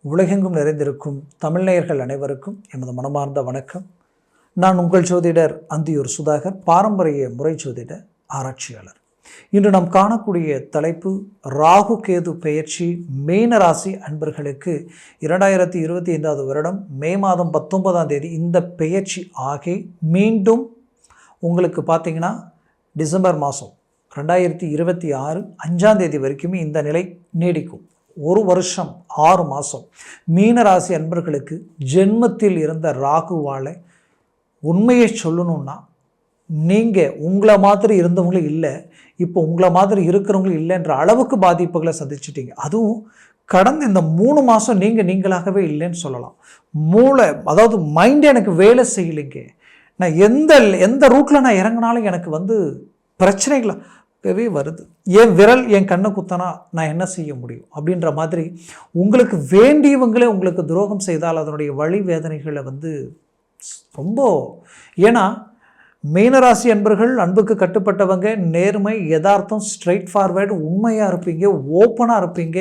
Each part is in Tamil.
உலகெங்கும் நிறைந்திருக்கும் தமிழ்நேயர்கள் அனைவருக்கும் எமது மனமார்ந்த வணக்கம். நான் உங்கள் ஜோதிடர் அந்தியூர் சுதாகர், பாரம்பரிய முறை ஜோதிட ஆராய்ச்சியாளர். இன்று நாம் காணக்கூடிய தலைப்பு ராகு கேது பெயர்ச்சி மீன ராசி அன்பர்களுக்கு 2025 வருடம் மே மாதம் 19ஆம் தேதி இந்த பெயர்ச்சி ஆகி மீண்டும் உங்களுக்கு பார்த்தீங்கன்னா டிசம்பர் மாதம் 2026 5ஆம் தேதி வரைக்குமே இந்த நிலை நீடிக்கும். ஒரு வருஷம் 6 மாதம் மீனராசி அன்பர்களுக்கு ஜென்மத்தில் இருந்த ராகுவால் உண்மையை சொல்லணும்னா நீங்கள் உங்களை மாதிரி இருந்தவங்களும் இல்லை, இப்போ உங்களை மாதிரி இருக்கிறவங்களும் இல்லைன்ற அளவுக்கு பாதிப்புகளை சந்திச்சிட்டிங்க. அதுவும் கடந்த இந்த 3 மாதம் நீங்களாகவே இல்லைன்னு சொல்லலாம். மூளை அதாவது மைண்டு எனக்கு வேலை செய்யலைங்க. நான் எந்த ரூட்டில் நான் இறங்கினாலும் எனக்கு பிரச்சனைகளாகவே வருது. என் விரல் என் கண்ணை குத்தனா நான் என்ன செய்ய முடியும் அப்படின்ற மாதிரி உங்களுக்கு வேண்டியவங்களே உங்களுக்கு துரோகம் செய்தால் அதனுடைய வழி வேதனைகளை ரொம்ப ஏன்னா மீனராசி அன்பர்கள் அன்புக்கு கட்டுப்பட்டவங்க, நேர்மை, யதார்த்தம், ஸ்ட்ரைட் ஃபார்வேர்டு, உண்மையாக இருப்பீங்க, ஓப்பனாக இருப்பீங்க.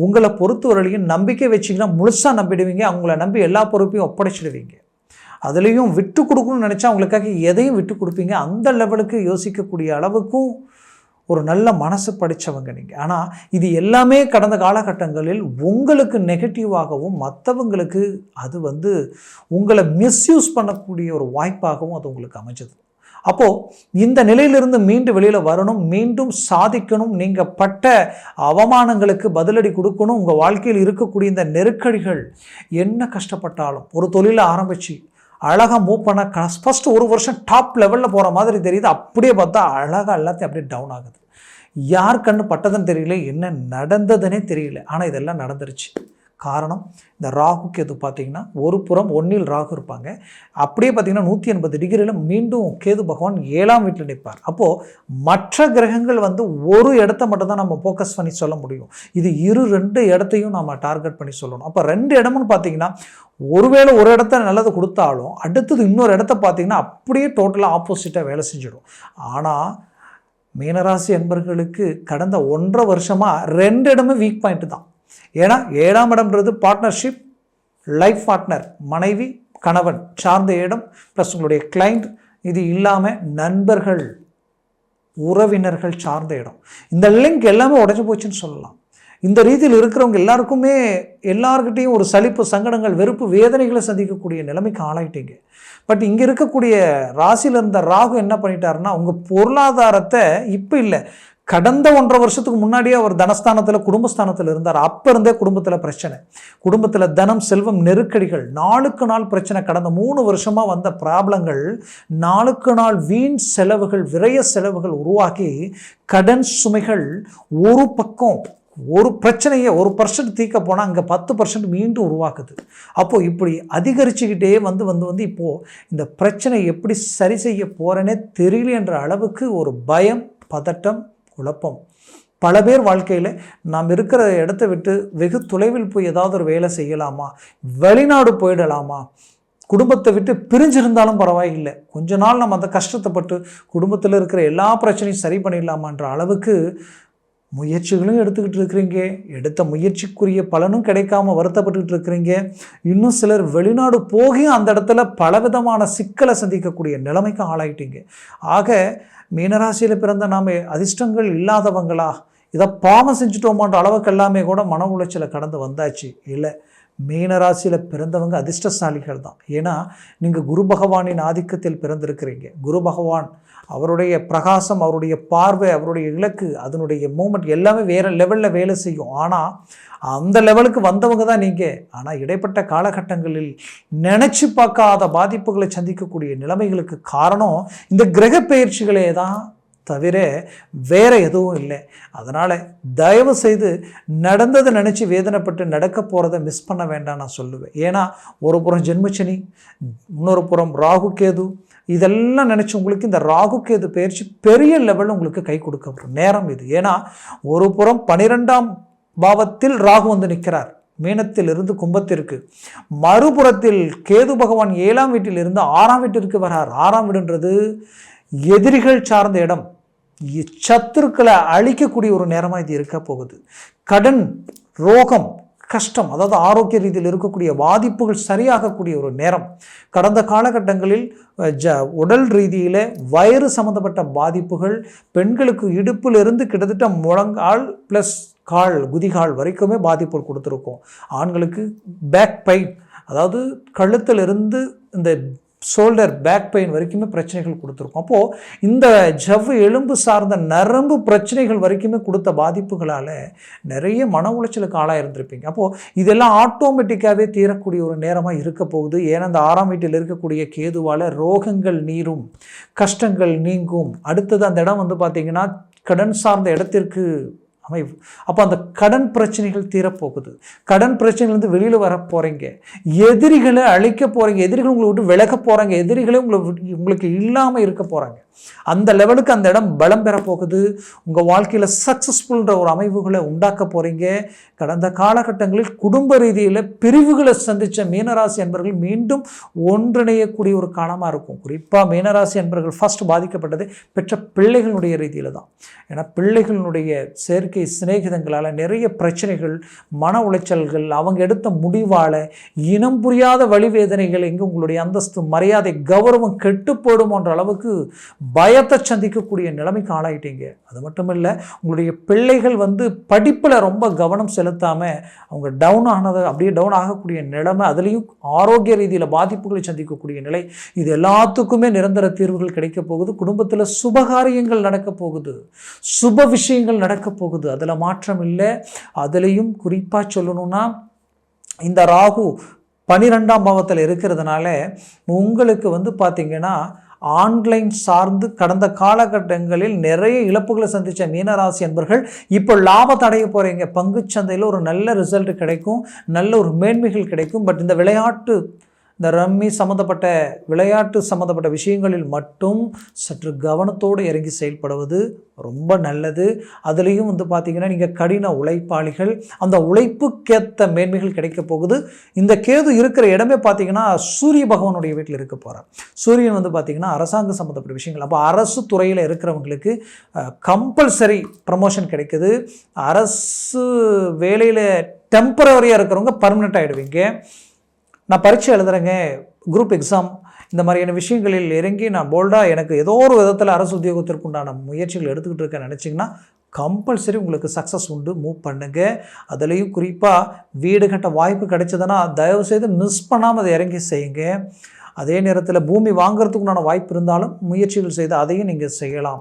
உங்களை பொறுத்தவரையிலையும் நம்பிக்கை வச்சிங்கன்னா முழுசாக நம்பிடுவீங்க. அவங்கள நம்பி எல்லா பொறுப்பையும் ஒப்படைச்சிடுவீங்க. அதுலேயும் விட்டு கொடுக்கணும்னு நினச்சா அவங்களுக்காக எதையும் விட்டு கொடுப்பீங்க. அந்த லெவலுக்கு யோசிக்கக்கூடிய அளவுக்கும் ஒரு நல்ல மனசு படித்தவங்க நீங்கள். ஆனால் இது எல்லாமே கடந்த காலகட்டங்களில் உங்களுக்கு நெகட்டிவாகவும் மற்றவங்களுக்கு அது உங்களை மிஸ்யூஸ் பண்ணக்கூடிய ஒரு வாய்ப்பாகவும் அது உங்களுக்கு அமைஞ்சது. அப்போது இந்த நிலையிலிருந்து மீண்டும் வெளியில் வரணும், மீண்டும் சாதிக்கணும், நீங்கள் பட்ட அவமானங்களுக்கு பதிலடி கொடுக்கணும். உங்கள் வாழ்க்கையில் இருக்கக்கூடிய இந்த நெருக்கடிகள் என்ன கஷ்டப்பட்டாலும் ஒரு தொழிலை ஆரம்பித்து அழகாக மூவ் பண்ண ஃபஸ்ட்டு ஒரு வருஷம் டாப் லெவலில் போகிற மாதிரி தெரியுது. அப்படியே பார்த்தா அழகாக எல்லாத்தையும் அப்படியே டவுன் ஆகுது. யார் கண்ணு பட்டதுன்னு தெரியல, என்ன நடந்ததுன்னே தெரியல. ஆனால் இதெல்லாம் நடந்துருச்சு. காரணம் இந்த ராகு கேது பார்த்திங்கன்னா ஒரு புறம் 1ல் ராகு இருப்பாங்க, அப்படியே பார்த்திங்கன்னா 180 டிகிரியில் மீண்டும் கேது பகவான் 7ஆம் வீட்டில் நிற்பார். அப்போது மற்ற கிரகங்கள் ஒரு இடத்த மட்டும் தான் நம்ம ஃபோக்கஸ் பண்ணி சொல்ல முடியும். இது 2 இடத்தையும் நம்ம டார்கெட் பண்ணி சொல்லணும். அப்போ 2 இடம்னு பார்த்திங்கன்னா ஒருவேளை ஒரு இடத்த நல்லது கொடுத்தாலும் அடுத்தது இன்னொரு இடத்த பார்த்திங்கன்னா அப்படியே டோட்டலாக ஆப்போசிட்டாக வேலை செஞ்சிடும். ஆனால் மீனராசி என்பர்களுக்கு கடந்த 1.5 வருஷமாக 2 இடமே வீக் பாயிண்ட்டு தான். ஏன்னா 7ஆம் இடம்ன்றது பார்ட்னர்ஷிப், லைஃப் பார்ட்னர், மனைவி, கணவன் சார்ந்த இடம், ப்ளஸ் உங்களுடைய கிளைண்ட், இது இல்லாமல் நண்பர்கள், உறவினர்கள் சார்ந்த இடம். இந்த லிங்க் எல்லாமே உடஞ்சி போச்சுன்னு சொல்லலாம். இந்த ரீதியில் இருக்கிறவங்க எல்லாருக்கிட்டையும் ஒரு சலிப்பு, சங்கடங்கள், வெறுப்பு, வேதனைகளை சந்திக்கக்கூடிய நிலைமைக்கு ஆளாயிட்டீங்க. பட் இங்கே இருக்கக்கூடிய ராசியில் இருந்த ராகு என்ன பண்ணிட்டாருன்னா உங்கள் பொருளாதாரத்தை இப்போ இல்லை, கடந்த 1.5 வருஷத்துக்கு முன்னாடியே அவர் தனஸ்தானத்தில், குடும்பஸ்தானத்தில் இருந்தார். அப்போ இருந்தே குடும்பத்தில் பிரச்சனை, குடும்பத்தில் தனம், செல்வம், நெருக்கடிகள், நாளுக்கு நாள் பிரச்சனை. கடந்த 3 வருஷமாக வந்த ப்ராப்ளங்கள் நாளுக்கு நாள் வீண் செலவுகள், விரய செலவுகள் உருவாக்கி கடன் சுமைகள் ஒரு பக்கம் ஒரு பிரச்சனையை 1% தீர்க்க போனால் அங்கே 10% மீண்டும் உருவாக்குது. அப்போது இப்படி அதிகரிச்சுக்கிட்டே வந்து இப்போது இந்த பிரச்சனை எப்படி சரி செய்ய போகிறேனே தெரியலன்ற அளவுக்கு ஒரு பயம், பதட்டம், குழப்பம். பல பேர் வாழ்க்கையில் நாம் இருக்கிற இடத்த விட்டு வெகு தொலைவில் போய் ஏதாவது ஒரு வேலை செய்யலாமா, வெளிநாடு போயிடலாமா, குடும்பத்தை விட்டு பிரிஞ்சிருந்தாலும் பரவாயில்லை, கொஞ்ச நாள் நம்ம அந்த கஷ்டத்தைப்பட்டு குடும்பத்தில் இருக்கிற எல்லா பிரச்சனையும் சரி பண்ணிடலாமான்ற அளவுக்கு முயற்சிகளும் எடுத்துக்கிட்டு இருக்கிறீங்க. எடுத்த முயற்சிக்குரிய பலனும் கிடைக்காம வருத்தப்பட்டுக்கிட்டு இருக்கிறீங்க. இன்னும் சிலர் வெளிநாடு போகியும் அந்த இடத்துல பலவிதமான சிக்கலை சந்திக்கக்கூடிய நிலைமைக்கு ஆளாயிட்டீங்க. ஆக மீனராசியில் பிறந்த நாம் அதிர்ஷ்டங்கள் இல்லாதவங்களா, இதை பாவம் செஞ்சுட்டோமான்ற அளவுக்கு எல்லாமே கூட மன உளைச்சலை கடந்து வந்தாச்சு. இல்லை, மீனராசியில் பிறந்தவங்க அதிர்ஷ்டசாலிகள் தான். ஏன்னா நீங்கள் குரு பகவானின் ஆதிக்கத்தில் பிறந்திருக்கிறீங்க. குரு பகவான் அவருடைய பிரகாசம், அவருடைய பார்வை, அவருடைய இலக்கு, அதனுடைய மூமெண்ட் எல்லாமே வேறு லெவலில் வேலை செய்யும். ஆனால் அந்த லெவலுக்கு வந்தவங்க தான் நீங்கள். ஆனால் இடைப்பட்ட காலகட்டங்களில் நினச்சி பார்க்காத பாதிப்புகளை சந்திக்கக்கூடிய நிலைமைகளுக்கு காரணம் இந்த கிரக பெயர்ச்சிகளே தான் தவிர வேறு எதுவும் இல்லை. அதனால் தயவு செய்து நடந்ததை நினச்சி வேதனைப்பட்டு நடக்க போகிறத மிஸ் பண்ண வேண்டாம் நான் சொல்லுவேன். ஏன்னா ஒரு புறம் ஜென்மச்சனி, இன்னொரு புறம் ராகு கேது, இதெல்லாம் நினச்சி உங்களுக்கு இந்த ராகு கேது பயிற்சி பெரிய லெவலில் உங்களுக்கு கை கொடுக்க நேரம் இது. ஏன்னா ஒரு புறம் 12ஆம் பாவத்தில் ராகு நிற்கிறார், மீனத்தில் இருந்து கும்பத்திற்கு. மறுபுறத்தில் கேது பகவான் 7ஆம் வீட்டில் இருந்து 6ஆம் வீட்டிற்கு வரார். 6ஆம் வீடுன்றது எதிரிகள் சார்ந்த இடம், சத்துருக்களை அழிக்கக்கூடிய ஒரு நேரமாக இது இருக்க போகுது. கடன், ரோகம், கஷ்டம், அதாவது ஆரோக்கிய ரீதியில் இருக்கக்கூடிய பாதிப்புகள் சரியாகக்கூடிய ஒரு நேரம். கடந்த காலகட்டங்களில் உடல் ரீதியில் வயிறு சம்மந்தப்பட்ட பாதிப்புகள் பெண்களுக்கு இடுப்பிலிருந்து கிட்டத்தட்ட முழங்கால் ப்ளஸ் கால் குதிகால் வரைக்குமே பாதிப்புகள் கொடுத்துருக்கோம். ஆண்களுக்கு பேக் பெயின், அதாவது கழுத்திலிருந்து இந்த ஷோல்டர் பேக் பெயின் வரைக்குமே பிரச்சனைகள் கொடுத்துருக்கோம். அப்போது இந்த ஜவ்வு எலும்பு சார்ந்த நரம்பு பிரச்சனைகள் வரைக்குமே கொடுத்த பாதிப்புகளால் நிறைய மன உளைச்சலுக்கு ஆளாக இருந்திருப்பீங்க. அப்போது இதெல்லாம் ஆட்டோமேட்டிக்காகவே தீரக்கூடிய ஒரு நேரமாக இருக்க போகுது. ஏன்னா இந்த 6ஆம் வீட்டில் இருக்கக்கூடிய கேதுவால் ரோகங்கள் நீரும், கஷ்டங்கள் நீங்கும். அடுத்தது அந்த இடம் பார்த்திங்கன்னா கடன் சார்ந்த இடத்திற்கு அமைவு. அப்போ அந்த கடன் பிரச்சனைகள் தீரப்போகுது. கடன் பிரச்சனைலேருந்து வெளியில் வர போகிறீங்க. எதிரிகளை அழிக்க போகிறீங்க. எதிரிகள் உங்களை விட்டு விலக போகிறாங்க. எதிரிகளே உங்களுக்கு இல்லாமல் இருக்க போகிறாங்க. அந்த லெவலுக்கு அந்த இடம் பலம் பெற போகுது. உங்கள் வாழ்க்கையில் சக்ஸஸ்ஃபுல்ன்ற ஒரு அமைவுகளை உண்டாக்க போகிறீங்க. கடந்த காலகட்டங்களில் குடும்ப ரீதியில் பிரிவுகளை சந்தித்த மீனராசி அன்பர்கள் மீண்டும் ஒன்றிணையக்கூடிய ஒரு காலமாக இருக்கும். குறிப்பாக மீனராசி அன்பர்கள் ஃபர்ஸ்ட் பாதிக்கப்பட்டது பெற்ற பிள்ளைகளுடைய ரீதியில் தான். ஏன்னா பிள்ளைகளுடைய சேர்க்கை சிநேகிதங்களால் நிறைய பிரச்சனைகள், மன உளைச்சல்கள், அவங்க எடுத்த முடிவால் இனம் புரியாத வழிவேதனைகள், எங்கே உங்களுடைய அந்தஸ்து, மரியாதை, கௌரவம் கெட்டு போடுமோன்ற அளவுக்கு பயத்தை சந்திக்கக்கூடிய நிலைமைக்கு ஆளாயிட்டீங்க. அது மட்டும் இல்லை, உங்களுடைய பிள்ளைகள் படிப்பில் ரொம்ப கவனம் செலுத்தாமல் அவங்க அப்படியே டவுன் ஆகக்கூடிய நிலைமை, அதுலேயும் ஆரோக்கிய ரீதியில் பாதிப்புகளை சந்திக்கக்கூடிய நிலை. இது எல்லாத்துக்குமே நிரந்தர தீர்வுகள் கிடைக்க போகுது. குடும்பத்தில் சுபகாரியங்கள் நடக்க போகுது, சுப விஷயங்கள் நடக்க போகுது. அதில் மாற்றம் இல்லை. அதுலேயும் குறிப்பாக சொல்லணும்னா இந்த ராகு 12ஆம் பாவத்தில் இருக்கிறதுனால உங்களுக்கு பார்த்திங்கன்னா ஆன்லைன் சார்ந்து கடந்த காலகட்டங்களில் நிறைய இழப்புகளை சந்தித்த மீனராசி அன்பர்கள் இப்போ லாபத்தை அடைய போகிறீங்க. பங்குச்சந்தையில் ஒரு நல்ல ரிசல்ட் கிடைக்கும், நல்ல ஒரு மேன்மைகள் கிடைக்கும். பட் இந்த இந்த ரம்மி சம்மந்தப்பட்ட விளையாட்டு சம்மந்தப்பட்ட விஷயங்களில் மட்டும் சற்று கவனத்தோடு இறங்கி செயல்படுவது ரொம்ப நல்லது. அதுலேயும் பார்த்திங்கன்னா நீங்கள் கடின உழைப்பாளிகள், அந்த உழைப்புக்கேற்ற மேன்மைகள் கிடைக்க போகுது. இந்த கேது இருக்கிற இடமே பார்த்திங்கன்னா சூரிய பகவானுடைய வீட்டில் இருக்க போகிறார். சூரியன் பார்த்திங்கன்னா அரசாங்க சம்மந்தப்பட்ட விஷயங்கள். அப்போ அரசு துறையில் இருக்கிறவங்களுக்கு கம்பல்சரி ப்ரமோஷன் கிடைக்குது. அரசு வேலையில் டெம்பரவரியாக இருக்கிறவங்க பர்மனெண்ட் ஆகிடுவீங்க. நான் பரீட்சை எழுதுறேங்க, குரூப் எக்ஸாம், இந்த மாதிரியான விஷயங்களில் இறங்கி நான் போல்டாக எனக்கு ஏதோ ஒரு விதத்தில் அரசு உத்தியோகத்திற்கு உண்டான முயற்சிகள் எடுத்துக்கிட்டு இருக்கேன்னு நினச்சிங்கன்னா கம்பல்சரி உங்களுக்கு சக்ஸஸ் உண்டு. மூவ் பண்ணுங்கள். அதுலேயும் குறிப்பாக வீடு கட்ட வாய்ப்பு கிடைச்சதுன்னா தயவுசெய்து மிஸ் பண்ணாமல் அதை இறங்கி செய்யுங்க. அதே நேரத்தில் பூமி வாங்கிறதுக்குண்டான வாய்ப்பு இருந்தாலும் முயற்சிகள் செய்து அதையும் நீங்கள் செய்யலாம்.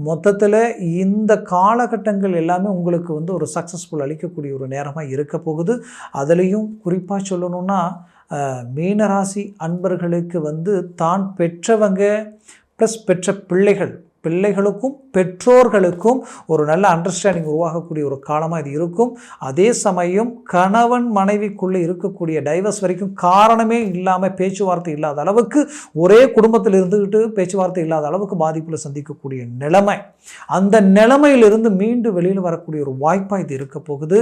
மொத்தத்தில் இந்த காலகட்டங்கள் எல்லாமே உங்களுக்கு ஒரு சக்ஸஸ்ஃபுல் அளிக்கக்கூடிய ஒரு நேரமாக இருக்க போகுது. அதுலேயும் குறிப்பாக சொல்லணுன்னா மீனராசி அன்பர்களுக்கு தான் பெற்றவங்க ப்ளஸ் பெற்ற பிள்ளைகளுக்கும் பெற்றோர்களுக்கும் ஒரு நல்ல அண்டர்ஸ்டாண்டிங் உருவாகக்கூடிய ஒரு காலமாக இது இருக்கும். அதே சமயம் கணவன் மனைவிக்குள்ளே இருக்கக்கூடிய டைவர்ஸ் வரைக்கும் காரணமே இல்லாமல் பேச்சுவார்த்தை இல்லாத அளவுக்கு, ஒரே குடும்பத்தில் இருந்துக்கிட்டு பேச்சுவார்த்தை இல்லாத அளவுக்கு பாதிப்பில் சந்திக்கக்கூடிய நிலைமை, அந்த நிலைமையிலிருந்து மீண்டு வெளியில் வரக்கூடிய ஒரு வாய்ப்பாக இது இருக்க போகுது.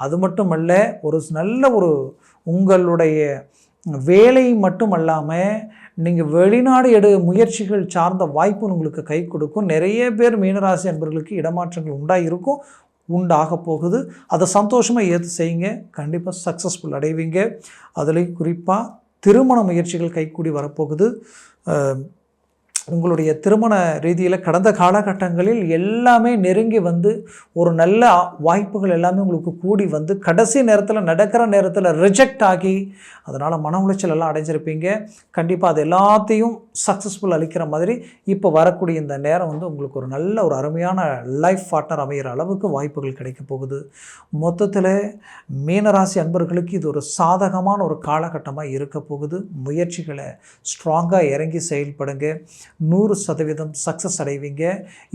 அது மட்டுமல்ல, ஒரு நல்ல உங்களுடைய வேலை மட்டும் அல்லாமல் நீங்கள் வெளிநாடு முயற்சிகள் சார்ந்த வாய்ப்பு உங்களுக்கு கை கொடுக்கும். நிறைய பேர் மீனராசி அன்பர்களுக்கு இடமாற்றங்கள் உண்டாக போகுது. அதை சந்தோஷமாக ஏற்று செய்யுங்க. கண்டிப்பாக சக்ஸஸ்ஃபுல் அடைவீங்க. அதுலேயும் குறிப்பாக திருமண முயற்சிகள் கைக்கூடி வரப்போகுது. உங்களுடைய திருமண ரீதியில் கடந்த காலகட்டங்களில் எல்லாமே நெருங்கி ஒரு நல்ல வாய்ப்புகள் எல்லாமே உங்களுக்கு கூடி கடைசி நேரத்தில் நடக்கிற நேரத்தில் ரிஜெக்ட் ஆகி அதனால் மன உளைச்சல் எல்லாம் அடைஞ்சிருப்பீங்க. கண்டிப்பாக அது எல்லாத்தையும் சக்ஸஸ்ஃபுல் அளிக்கிற மாதிரி இப்போ வரக்கூடிய இந்த நேரம் உங்களுக்கு ஒரு நல்ல ஒரு அருமையான லைஃப் பார்ட்னர் அமைகிற அளவுக்கு வாய்ப்புகள் கிடைக்க போகுது. மொத்தத்தில் மீனராசி அன்பர்களுக்கு இது ஒரு சாதகமான ஒரு காலகட்டமாக இருக்க போகுது. முயற்சிகளை ஸ்ட்ராங்காக இறங்கி செயல்படுங்க. 100% சக்ஸஸ் அடைவீங்க.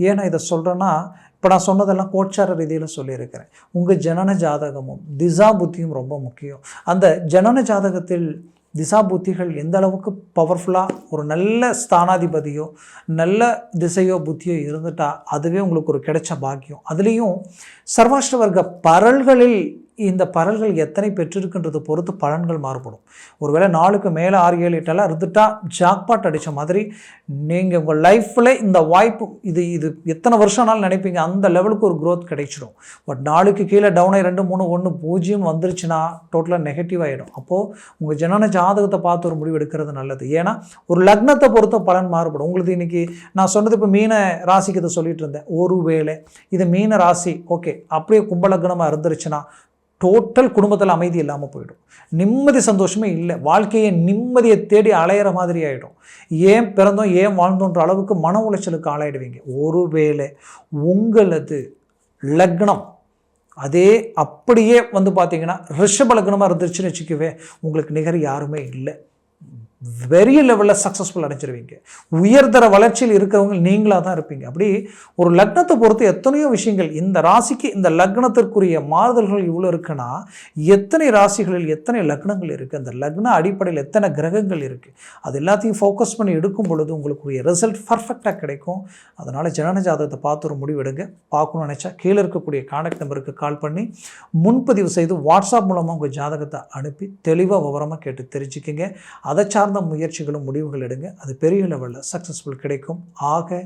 ஏன்னா இதை சொல்கிறேன்னா, இப்போ நான் சொன்னதெல்லாம் கோச்சார ரீதியில் சொல்லியிருக்கிறேன். உங்கள் ஜனன ஜாதகமும் திசா புத்தியும் ரொம்ப முக்கியம். அந்த ஜனன ஜாதகத்தில் திசா புத்திகள் எந்த அளவுக்கு பவர்ஃபுல்லாக ஒரு நல்ல ஸ்தானாதிபதியோ நல்ல திசையோ புத்தியோ இருந்துட்டால் அதுவே உங்களுக்கு ஒரு கிடைச்ச பாக்கியம். அதுலேயும் சர்வாஷ்டவர்க்க பரல்களில் இந்த பரல்கள் எத்தனை பெற்றிருக்குன்றது பொறுத்து பலன்கள் மாறுபடும். ஒருவேளை 4க்கு மேலே 6, 7, 8 எல்லாம் இருந்துட்டா ஜாக்பாட் அடித்த மாதிரி நீங்கள் உங்கள் லைஃப்பில் இந்த வாய்ப்பு இது எத்தனை வருஷம்னாலும் நினைப்பீங்க, அந்த லெவலுக்கு ஒரு க்ரோத் கிடைச்சிடும். பட் 4க்கு கீழே டவுன் 2, 3, 1, 0 வந்துருச்சுன்னா டோட்டலாக நெகட்டிவ் ஆகிடும். அப்போது உங்கள் ஜனன ஜாதகத்தை பார்த்து ஒரு முடிவு எடுக்கிறது நல்லது. ஏன்னா ஒரு லக்னத்தை பொறுத்த பலன் மாறுபடும். உங்களுக்கு இன்றைக்கி நான் சொன்னது இப்போ மீன ராசிக்கு இதை சொல்லிட்டு இருந்தேன். ஒருவேளை இது மீன ராசி ஓகே அப்படியே கும்பலக்னமாக இருந்துருச்சுன்னா டோட்டல் குடும்பத்தில் அமைதி இல்லாமல் போயிடும். நிம்மதி சந்தோஷமே இல்லை. வாழ்க்கையை நிம்மதியை தேடி அலையிற மாதிரி ஆகிடும். ஏன் பிறந்தோம் ஏன் வாழ்ந்தோன்ற அளவுக்கு மன உளைச்சலுக்கு ஆளாயிடுவீங்க. ஒருவேளை உங்களது லக்னம் அதே அப்படியே பார்த்தீங்கன்னா ரிஷப லக்னமாக இருந்துச்சுன்னு வச்சுக்கவே உங்களுக்கு நிகர் யாருமே இல்லை. பெரிய லெவலில் சக்ஸஸ்ஃபுல் அடைஞ்சிருவீங்க. உயர்தர வளர்ச்சியில் இருக்கிறவங்க நீங்களாக தான் இருப்பீங்க. அப்படி ஒரு லக்னத்தை பொறுத்து எத்தனையோ விஷயங்கள், இந்த ராசிக்கு இந்த லக்னத்திற்குரிய மாறுதல்கள் இவ்வளோ இருக்குன்னா எத்தனை ராசிகளில் எத்தனை லக்னங்கள் இருக்குது, அந்த லக்ன அடிப்படையில் எத்தனை கிரகங்கள் இருக்குது, அது எல்லாத்தையும் ஃபோக்கஸ் பண்ணி எடுக்கும் பொழுது உங்களுக்குரிய ரிசல்ட் பர்ஃபெக்டாக கிடைக்கும். அதனால் ஜனன ஜாதகத்தை பார்த்து ஒரு முடிவு எடுங்க. பார்க்கணும்னு நினச்சா கீழே இருக்கக்கூடிய கான்டாக்ட் நம்பருக்கு கால் பண்ணி முன்பதிவு செய்து வாட்ஸ்அப் மூலமாக உங்கள் ஜாதகத்தை அனுப்பி தெளிவாக விவரமாக கேட்டு தெரிஞ்சுக்கிங்க. அதை சார்ந்த முயற்சிகளும் முடிவுகள் எடுங்க. அது பெரிய லெவலில் சக்ஸஸ்ஃபுல் கிடைக்கும். ஆக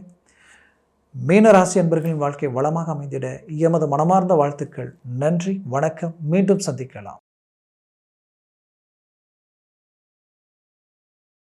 மீனராசி அன்பர்களின் வாழ்க்கை வளமாக அமைந்திட எமது மனமார்ந்த வாழ்த்துக்கள். நன்றி, வணக்கம். மீண்டும் சந்திக்கலாம்.